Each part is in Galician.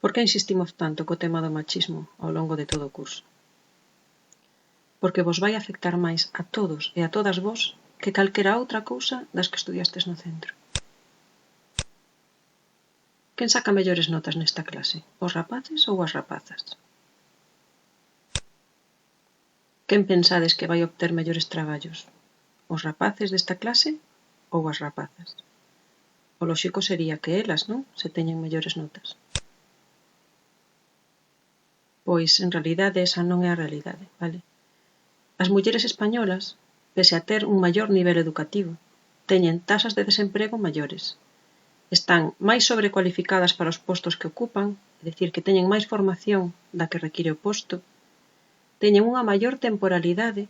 Por que insistimos tanto co tema do machismo ao longo de todo o curso? Porque vos vai afectar máis a todos e a todas vos que calquera outra cousa das que estudiastes no centro. Quen saca mellores notas nesta clase? Os rapaces ou as rapazas? Quen pensades que vai obter mellores traballos? Os rapaces desta clase ou as rapazas? O lóxico sería que elas, non? Se teñen mellores notas. Pois, en realidade, esa non é a realidade, vale? As mulleres españolas, pese a ter un maior nivel educativo, teñen tasas de desemprego maiores. Están máis sobrecualificadas para os postos que ocupan, é dicir, que teñen máis formación da que require o posto, teñen unha maior temporalidade,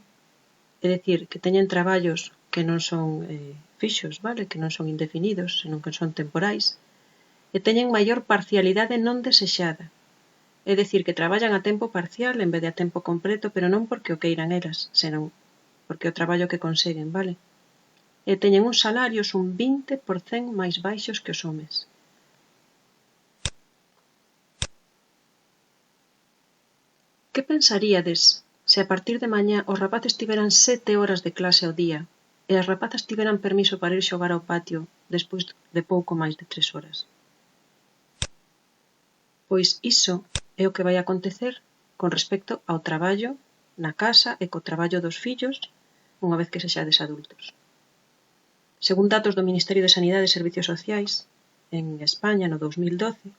é dicir, que teñen traballos que non son fixos, vale? Que non son indefinidos, senón que son temporais, e teñen maior parcialidade non desexada, é dicir, que traballan a tempo parcial en vez de a tempo completo, pero non porque o queiran elas, senón porque o traballo que conseguen, vale? E teñen uns salarios un 20% máis baixos que os homes. Que pensaríades se a partir de mañá os rapaces tiveran 7 horas de clase ao día e as rapazas tiveran permiso para ir xogar ao patio despois de pouco máis de 3 horas? Pois iso é o que vai acontecer con respecto ao traballo na casa e co traballo dos fillos unha vez que sexades adultos. Según datos do Ministerio de Sanidade e Servicios Sociais, en España no 2012,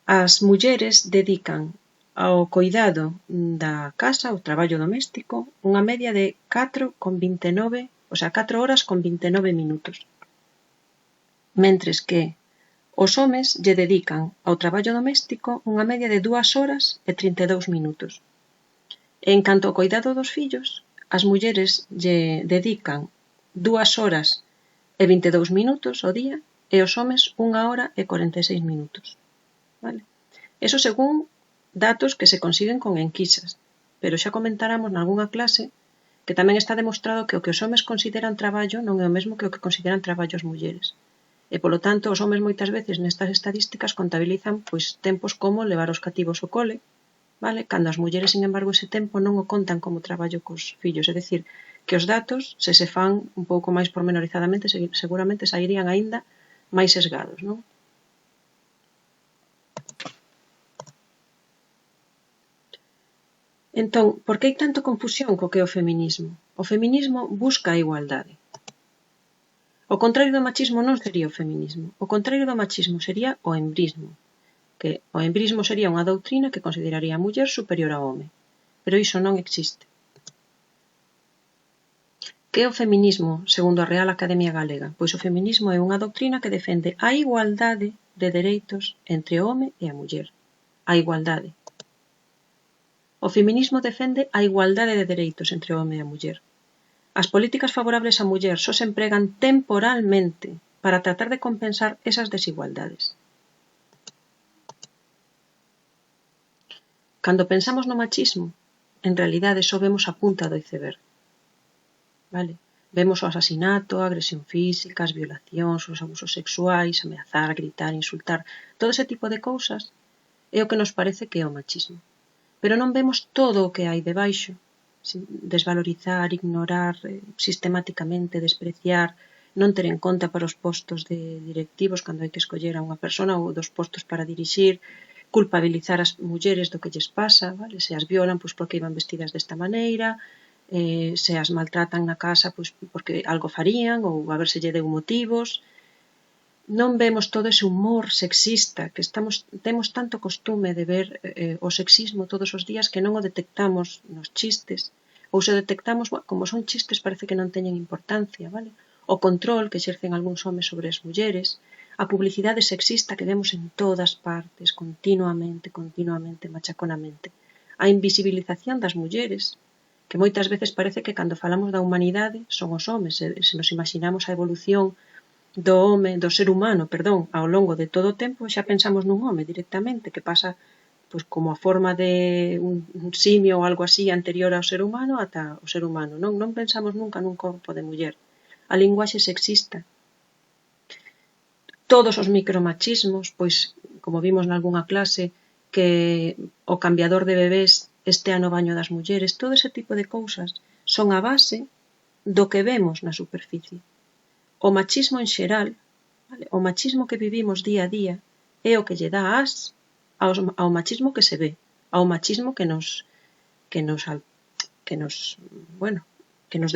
as mulleres dedican ao coidado da casa, ao traballo doméstico, unha media de 4 horas con 29 minutos. Mentres que os homes lle dedican ao traballo doméstico unha media de 2 horas e 32 minutos. E en canto ao coidado dos fillos, as mulleres lle dedican 2 horas e 22 minutos ao día e os homes 1 hora e 46 minutos. Vale? Eso según datos que se consiguen con enquisas, pero xa comentáramos nalgunha clase que tamén está demostrado que o que os homes consideran traballo non é o mesmo que o que consideran traballo as mulleres. E, polo tanto, os homes moitas veces nestas estadísticas contabilizan pois tempos como levar os cativos ao cole, vale? Cando as mulleres, sin embargo, ese tempo non o contan como traballo cos fillos, é dicir, que os datos, se fan un pouco máis pormenorizadamente, seguramente sairían aínda máis sesgados, non? Entón, por que hai tanta confusión co que é o feminismo? O feminismo busca a igualdade. O contrario do machismo non sería o feminismo. O contrario do machismo sería o embrismo. Que o embrismo sería unha doutrina que consideraría a muller superior ao home. Pero iso non existe. Que é o feminismo, segundo a Real Academia Galega? Pois o feminismo é unha doutrina que defende a igualdade de dereitos entre o home e a muller. A igualdade. O feminismo defende a igualdade de dereitos entre o home e a muller. As políticas favorables á muller só se empregan temporalmente para tratar de compensar esas desigualdades. Cando pensamos no machismo, en realidade só vemos a punta do iceberg. Vale? Vemos o asasinato, a agresión física, as violacións, os abusos sexuais, ameazar, gritar, insultar, todo ese tipo de cousas é o que nos parece que é o machismo. Pero non vemos todo o que hai debaixo, desvalorizar, ignorar sistemáticamente, despreciar, non ter en conta para os postos de directivos cando hai que escoller a unha persona ou dos postos para dirixir, culpabilizar as mulleres do que lles pasa, vale? Se as violan, pois porque iban vestidas desta maneira, se as maltratan na casa, pois porque algo farían ou a ver se lle deu motivos. Non vemos todo ese humor sexista que temos tanto costume de ver o sexismo todos os días que non o detectamos nos chistes, ou se o detectamos, como son chistes parece que non teñen importancia, vale? O control que exercen algúns homes sobre as mulleres, a publicidade sexista que vemos en todas partes, continuamente, machaconamente, a invisibilización das mulleres, que moitas veces parece que cando falamos da humanidade son os homes, se nos imaginamos a evolución do ser humano, ao longo de todo o tempo, xa pensamos nun home directamente, que pasa pois como a forma de un simio ou algo así anterior ao ser humano ata o ser humano. Non pensamos nunca nun corpo de muller. A linguaxe sexista. Todos os micromachismos, pois como vimos nalgunha clase, que o cambiador de bebés estea no baño das mulleres, todo ese tipo de cousas son a base do que vemos na superficie. O machismo en xeral, vale? O machismo que vivimos día a día é o que lle dá ao machismo que se ve, ao machismo que nos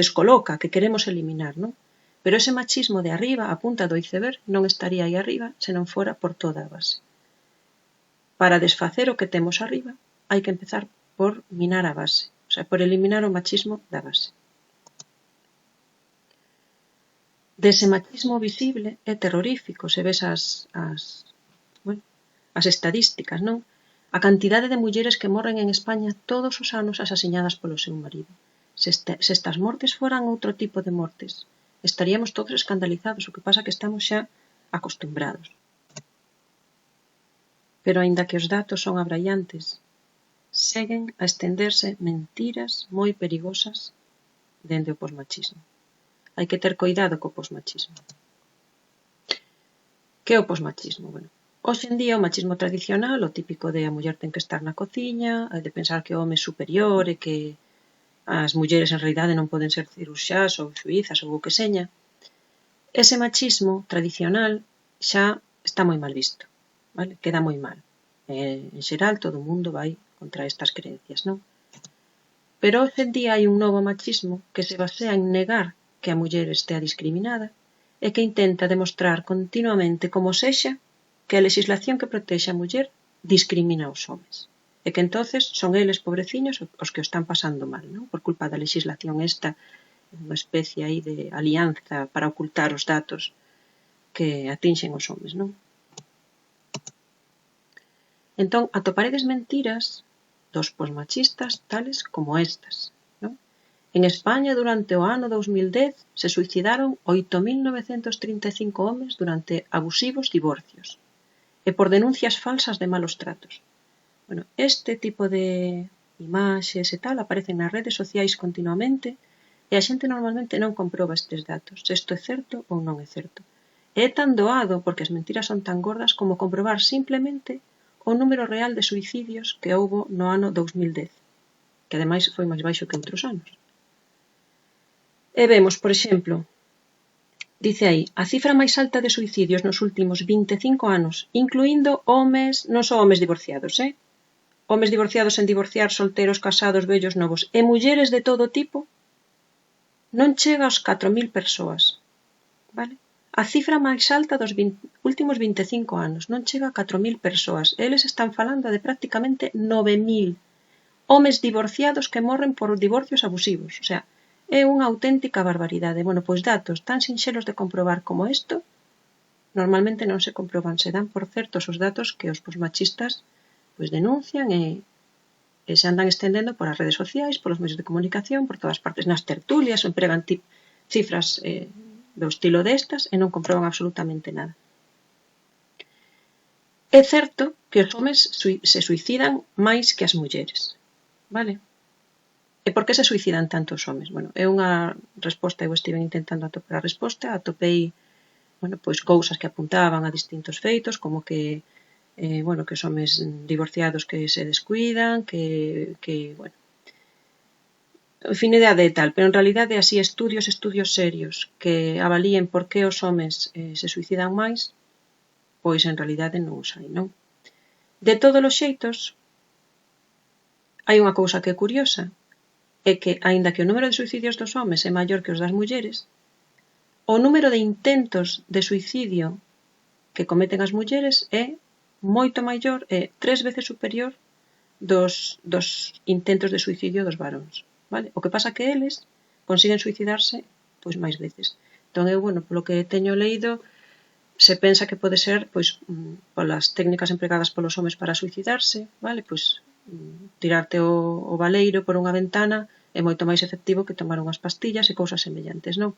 descoloca, que queremos eliminar, non? Pero ese machismo de arriba, a punta do iceberg, non estaría aí arriba se non fora por toda a base. Para desfacer o que temos arriba, hai que empezar por minar a base, o sea, por eliminar o machismo da base. Dese machismo visible é terrorífico, se ves as estadísticas, non? A cantidade de mulleres que morren en España todos os anos asasinadas polo seu marido. Se estas mortes foran outro tipo de mortes, estaríamos todos escandalizados, o que pasa que estamos xa acostumbrados. Pero aínda que os datos son abraiantes, seguen a estenderse mentiras moi perigosas dende o posmachismo. Hai que ter cuidado co posmachismo. Que é o posmachismo? Bueno, hoxe en día o machismo tradicional, o típico de a muller ten que estar na cociña, de pensar que o home é superior e que as mulleres en realidade non poden ser cirurxás ou xuízas ou o que seña, ese machismo tradicional xa está moi mal visto, vale? Queda moi mal. En xeral, todo o mundo vai contra estas creencias, non? Pero hoxe en día hai un novo machismo que se basea en negar que a muller estea discriminada e que intenta demostrar continuamente como sexa que a legislación que protexe a muller discrimina aos homes. E que entonces son eles, pobreciños, os que o están pasando mal, non? Por culpa da legislación esta, unha especie aí de alianza para ocultar os datos que atinxen os homes, non? Entón, atoparedes mentiras dos posmachistas tales como estas, non? En España, durante o ano 2010, se suicidaron 8.935 homes durante abusivos divorcios e por denuncias falsas de malos tratos. Bueno, este tipo de imaxes e tal aparecen nas redes sociais continuamente e a xente normalmente non comproba estes datos, se isto é certo ou non é certo. E é tan doado, porque as mentiras son tan gordas, como comprobar simplemente o número real de suicidios que houbo no ano 2010, que ademais foi máis baixo que outros anos. E vemos, por exemplo, dice aí, a cifra máis alta de suicidios nos últimos 25 anos, incluindo homes, non só homes divorciados, homes divorciados en divorciar, solteros, casados, vellos, novos, e mulleres de todo tipo, non chega aos 4.000 persoas, vale? A cifra máis alta dos últimos 25 anos, non chega a 4.000 persoas. Eles están falando de prácticamente 9.000 homes divorciados que morren por divorcios abusivos. O sea, é unha auténtica barbaridade. Bueno, pois datos tan sinxelos de comprobar como isto, normalmente non se comproban, se dan por certos os datos que os posmachistas pois denuncian e se andan estendendo por as redes sociais, polos medios de comunicación, por todas partes, nas tertulias, ou empregan cifras do estilo destas e non comproban absolutamente nada. É certo que os homes se suicidan máis que as mulleres, vale? E por que se suicidan tanto os homes? Bueno, é unha resposta, eu estive intentando atopar a resposta, atopei, bueno, pois cousas que apuntaban a distintos feitos, como que que os homes divorciados que se descuidan, que bueno, infinidade de tal, pero en realidade así estudios serios que avalíen por que os homes se suicidan máis, pois en realidade non os hai, non? De todos os xeitos, hai unha cousa que é curiosa, é que, aínda que o número de suicidios dos homes é maior que os das mulleres, o número de intentos de suicidio que cometen as mulleres é moito maior, é 3 veces superior dos intentos de suicidio dos varóns, vale? O que pasa que eles consiguen suicidarse pois máis veces. Entón eu, bueno, polo que teño leído, se pensa que pode ser pois polas técnicas empregadas polos homes para suicidarse, vale? Pois tirarte o baleiro por unha ventana é moito máis efectivo que tomar unhas pastillas e cousas semellantes, non?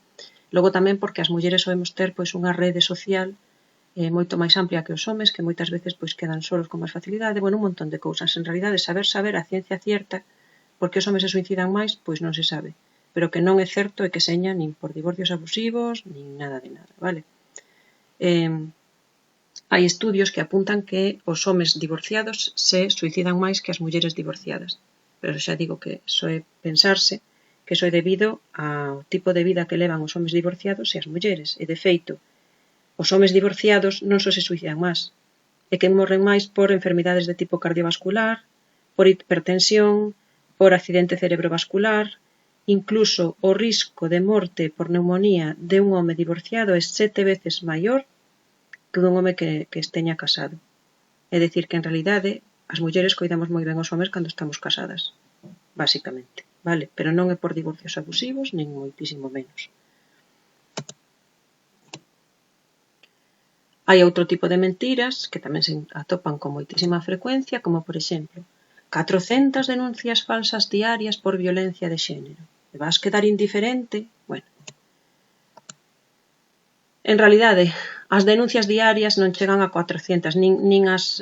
Logo tamén porque as mulleres sabemos ter pois unha rede social moito máis amplia que os homes, que moitas veces pois quedan solos con máis facilidade, bueno, un montón de cousas. En realidade, saber a ciencia cierta porque os homes se suicidan máis, pois non se sabe. Pero que non é certo e que seña nin por divorcios abusivos, nin nada de nada, vale? hai estudios que apuntan que os homes divorciados se suicidan máis que as mulleres divorciadas. Pero xa digo que soe pensarse que iso é debido ao tipo de vida que levan os homes divorciados e as mulleres. E, de feito, os homes divorciados non só se suicidan máis, é que morren máis por enfermidades de tipo cardiovascular, por hipertensión, por accidente cerebrovascular, incluso o risco de morte por neumonía de un home divorciado é 7 veces maior que dun home que esteña casado. É dicir, que en realidade as mulleres coidamos moi ben os homes cando estamos casadas, basicamente, vale? Pero non é por divorcios abusivos, nin moitísimo menos. Hai outro tipo de mentiras que tamén se atopan con moitísima frecuencia, como, por exemplo, 400 denuncias falsas diarias por violencia de xénero. Te vas quedar indiferente? Bueno. En realidade, as denuncias diarias non chegan a 400, nin as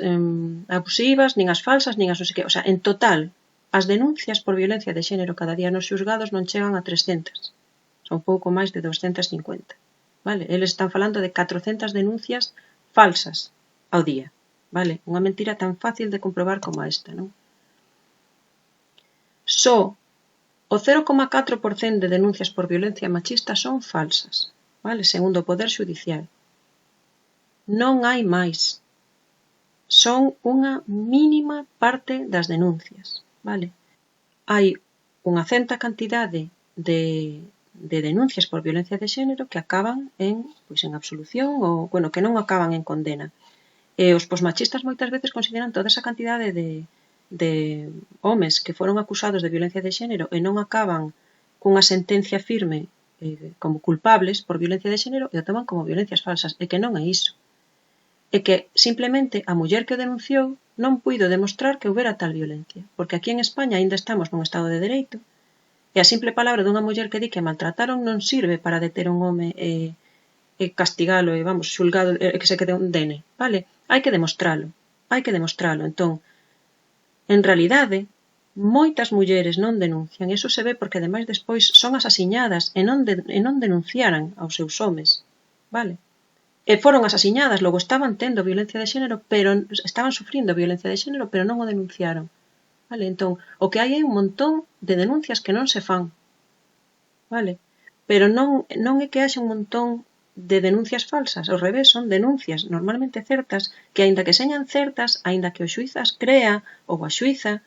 abusivas, nin as falsas, nin as non sei que. O sea, en total, as denuncias por violencia de xénero cada día nos xuzgados non chegan a 300. Son pouco máis de 250. Vale? Eles están falando de 400 denuncias falsas ao día. Vale? Unha mentira tan fácil de comprobar como esta, non? Só o 0,4% de denuncias por violencia machista son falsas, vale? Segundo o Poder Xudicial. Non hai máis. Son unha mínima parte das denuncias, vale? Hai unha certa cantidade de denuncias por violencia de xénero que acaban en absolución ou, bueno, que non acaban en condena. E os posmachistas moitas veces consideran toda esa cantidade de homes que foron acusados de violencia de xénero e non acaban cunha sentencia firme como culpables por violencia de xénero e o toman como violencias falsas. E que non é iso. É que simplemente a muller que o denunciou non puido demostrar que houbera tal violencia. Porque aquí en España aínda estamos nun estado de dereito e a simple palabra dunha muller que di que a maltrataron non sirve para deter un home e castigalo e, xulgado e que se quede un dene, vale? Hai que demostralo. Entón, en realidade, moitas mulleres non denuncian, e iso se ve porque ademais despois son asasiñadas e non denunciaran aos seus homes, vale? E foron asasiñadas, logo estaban tendo violencia de xénero, pero estaban sufrindo violencia de xénero, pero non o denunciaron, vale? Entón, o que hai é un montón de denuncias que non se fan, vale? Pero non é que haxa un montón de denuncias falsas, ao revés, son denuncias normalmente certas que, aínda que señan certas, aínda que o xuíz as crea ou a xuíza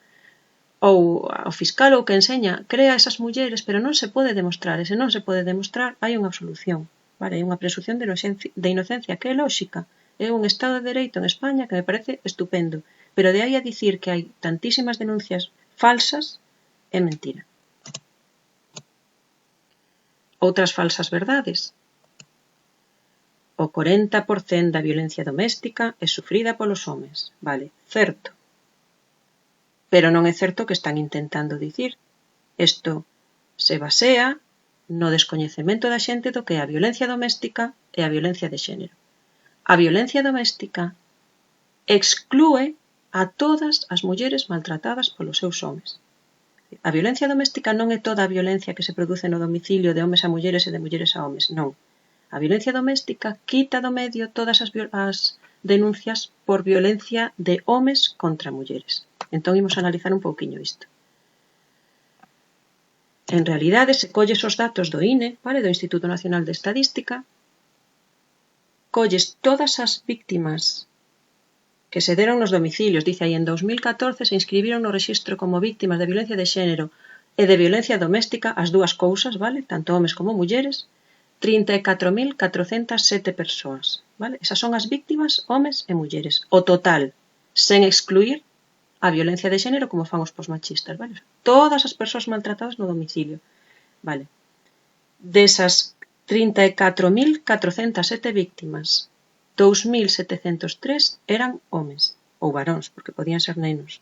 ou o fiscal ou que enseña crea esas mulleres, pero non se pode demostrar, e se non se pode demostrar hai unha absolución, vale? Hai unha presunción de inocencia que é lóxica, é un estado de dereito en España que me parece estupendo, pero de aí a dicir que hai tantísimas denuncias falsas é mentira. Outras falsas verdades. O 40% da violencia doméstica é sufrida polos homes, vale? Certo. Pero non é certo que están intentando dicir. Isto se basea no descoñecemento da xente do que é a violencia doméstica e a violencia de xénero. A violencia doméstica exclúe a todas as mulleres maltratadas polos seus homes. A violencia doméstica non é toda a violencia que se produce no domicilio de homes a mulleres e de mulleres a homes, non. A violencia doméstica quita do medio todas as denuncias por violencia de homes contra mulleres. Entón, imos analizar un pouquiño isto. En realidade, se colles os datos do INE, vale, do Instituto Nacional de Estadística, colles todas as víctimas que se deron nos domicilios, dice aí, en 2014 se inscribiron no rexistro como víctimas de violencia de xénero e de violencia doméstica, as dúas cousas, vale, tanto homes como mulleres, 34.407 persoas, vale? Esas son as víctimas, homes e mulleres. O total, sen excluir a violencia de xénero como fan os posmachistas, vale? Todas as persoas maltratadas no domicilio, vale? Desas 34.407 víctimas, 2.703 eran homes, ou varóns, porque podían ser nenos,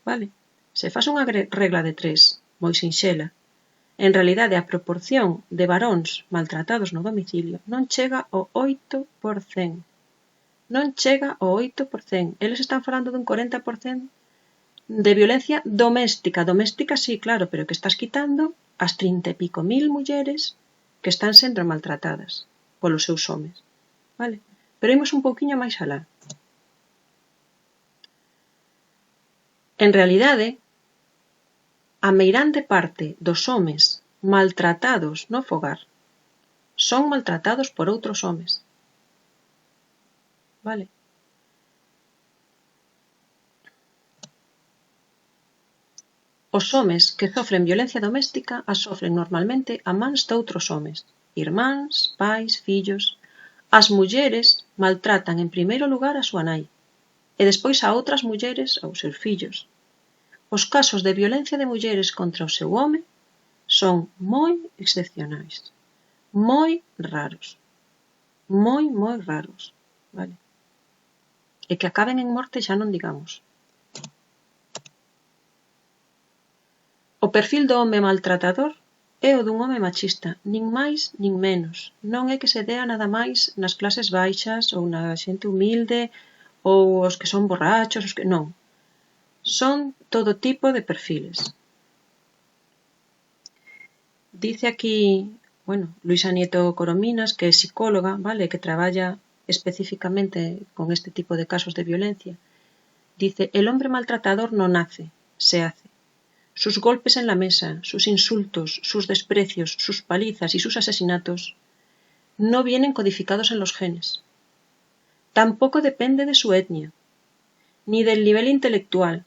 vale? Se faz unha regla de 3, moi sinxela, en realidade a proporción de varóns maltratados no domicilio non chega ao 8%. Non chega ao 8%. Eles están falando dun 40% de violencia doméstica. Doméstica sí, claro, pero que estás quitando as 30 e pico mil mulleres que están sendo maltratadas polos seus homes. Vale? Pero imos un pouquiño máis alá. En realidade, a meirande parte dos homes maltratados no fogar son maltratados por outros homes. Vale? Os homes que sofren violencia doméstica a sofren normalmente a mans doutros homes, irmáns, pais, fillos. As mulleres maltratan en primeiro lugar a súa nai e despois a outras mulleres aos seus fillos. Os casos de violencia de mulleres contra o seu home son moi excepcionais, moi raros, moi raros, vale? E que acaben en morte xa non digamos. O perfil do home maltratador é o dun home machista, nin máis nin menos. Non é que se dea nada máis nas clases baixas ou na xente humilde ou os que son borrachos, os que non. Son todo tipo de perfiles. Dice aquí, Luisa Nieto Corominas, que é psicóloga, vale, que traballa específicamente con este tipo de casos de violencia. Dice, el hombre maltratador no nace, se hace. Sus golpes en la mesa, sus insultos, sus desprecios, sus palizas y sus asesinatos no vienen codificados en los genes. Tampoco depende de su etnia, ni del nivel intelectual,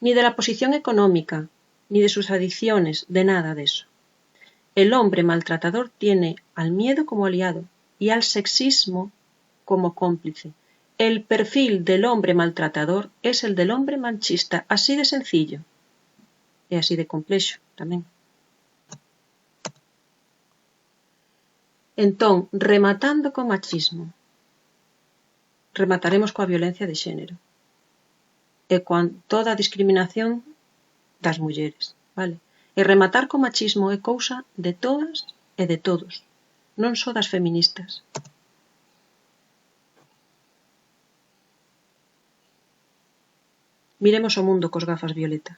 ni de la posición económica, ni de sus adicciones, de nada de eso. El hombre maltratador tiene al miedo como aliado y al sexismo como cómplice. El perfil del hombre maltratador es el del hombre machista, así de sencillo. E así de complexo tamén. Entón, rematando co machismo, remataremos coa violencia de xénero e con toda a discriminación das mulleres, vale? E rematar co machismo é cousa de todas e de todos, non só das feministas. Miremos o mundo cos gafas violetas.